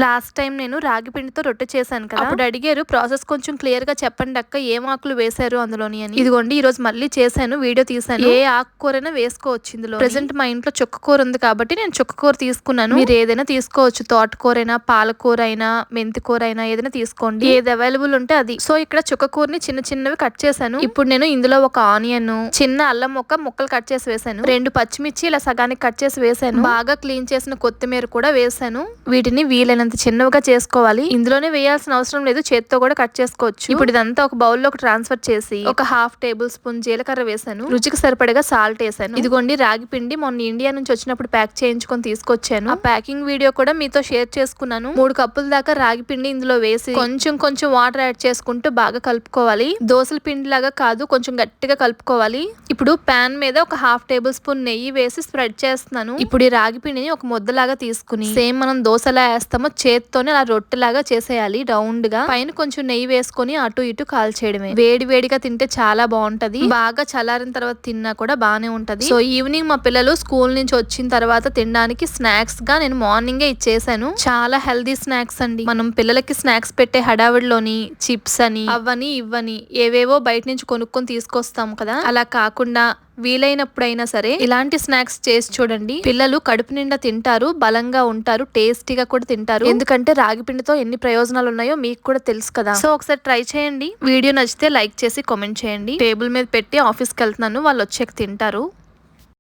Last time నేను రాగి పిండితో రొట్టె చేశాను కదా, అప్పుడు అడిగారు ప్రాసెస్ కొంచెం క్లియర్ గా చెప్పండి అక్క, ఏం ఆకులు వేశారు అందులోని అని. ఇదిగోండి ఈ రోజు మళ్ళీ చేశాను, వీడియో తీసాను. ఏ ఆకుకూరైనా వేసుకోవచ్చు ఇందులో. ప్రెసెంట్ మా ఇంట్లో చుక్కకూర ఉంది కాబట్టి నేను చుక్కకూర తీసుకున్నాను. మీరు ఏదైనా తీసుకోవచ్చు, తోటకూరైనా, పాలకూర అయినా, మెంతి కూర అయినా ఏదైనా తీసుకోండి, ఏది అవైలబుల్ ఉంటే అది. సో ఇక్కడ చుక్కకూరని చిన్న చిన్నవి కట్ చేశాను. ఇప్పుడు నేను ఇందులో ఒక ఆనియన్, చిన్న అల్లం ముక్కలు కట్ చేసి వేసాను, 2 పచ్చిమిర్చి ఇలా సగానికి కట్ చేసి వేసాను, బాగా క్లీన్ చేసిన కొత్తిమీర కూడా వేసాను. వీటిని వీలైనంత చిన్నవిగా చేసుకోవాలి. ఇందులోనే వేయాల్సిన అవసరం లేదు, చేత్తో కూడా కట్ చేసుకోవచ్చు. ఇప్పుడు ఇదంతా ఒక బౌల్ లోకి ట్రాన్స్ఫర్ చేసి ఒక 1/2 టేబుల్ స్పూన్ జీలకర్ర వేసాను, రుచికి సరిపడగా సాల్ట్ వేసాను. ఇదిగోండి రాగి పిండి మొన్న ఇండియా నుంచి వచ్చినప్పుడు ప్యాక్ చేయించుకొని తీసుకొచ్చాను. ఆ ప్యాకింగ్ వీడియో కూడా మీతో షేర్ చేసుకున్నాను. 3 కప్పుల దాకా రాగి పిండి ఇందులో వేసి కొంచెం కొంచెం వాటర్ యాడ్ చేసుకుంటూ బాగా కలుపుకోవాలి. దోసల పిండి లాగా కాదు, కొంచెం గట్టిగా కలుపుకోవాలి. ఇప్పుడు పాన్ మీద ఒక 1/2 టేబుల్ స్పూన్ నెయ్యి వేసి స్ప్రెడ్ చేస్తున్నాను. ఇప్పుడు ఈ రాగి పిండిని ఒక ముద్దలాగా తీసుకుని సేమ్ మనం దోశలా వేస్తామో చేత్తోనే అలా రొట్టెలాగా చేసేయాలి రౌండ్ గా. పైన కొంచెం నెయ్యి వేసుకొని అటు ఇటు కాల్చేయడమే. వేడి వేడిగా తింటే చాలా బాగుంటది, బాగా చల్లారిన తర్వాత తిన్నా కూడా బానే ఉంటది. సో ఈవినింగ్ మా పిల్లలు స్కూల్ నుంచి వచ్చిన తర్వాత తినడానికి స్నాక్స్ గా నేను మార్నింగే ఇచ్చేసాను. చాలా హెల్దీ స్నాక్స్ అండి. మనం పిల్లలకి స్నాక్స్ పెట్టే హడావిడిలోని చిప్స్ అని అవని ఇవ్వని ఏవేవో బయట నుంచి కొనుక్కొని తీసుకొస్తాం కదా, అలా కాకుండా వీలైనప్పుడైనా సరే ఇలాంటి స్నాక్స్ చేసి చూడండి. పిల్లలు కడుపు నిండా తింటారు, బలంగా ఉంటారు, టేస్టీగా కూడా తింటారు. ఎందుకంటే రాగి పిండితో ఎన్ని ప్రయోజనాలు ఉన్నాయో మీకు కూడా తెలుసు కదా. సో ఒకసారి ట్రై చేయండి. వీడియో నచ్చితే లైక్ చేసి కామెంట్ చేయండి. టేబుల్ మీద పెట్టి ఆఫీస్కి వెళ్తున్నాను, వాళ్ళు వచ్చాక తింటారు.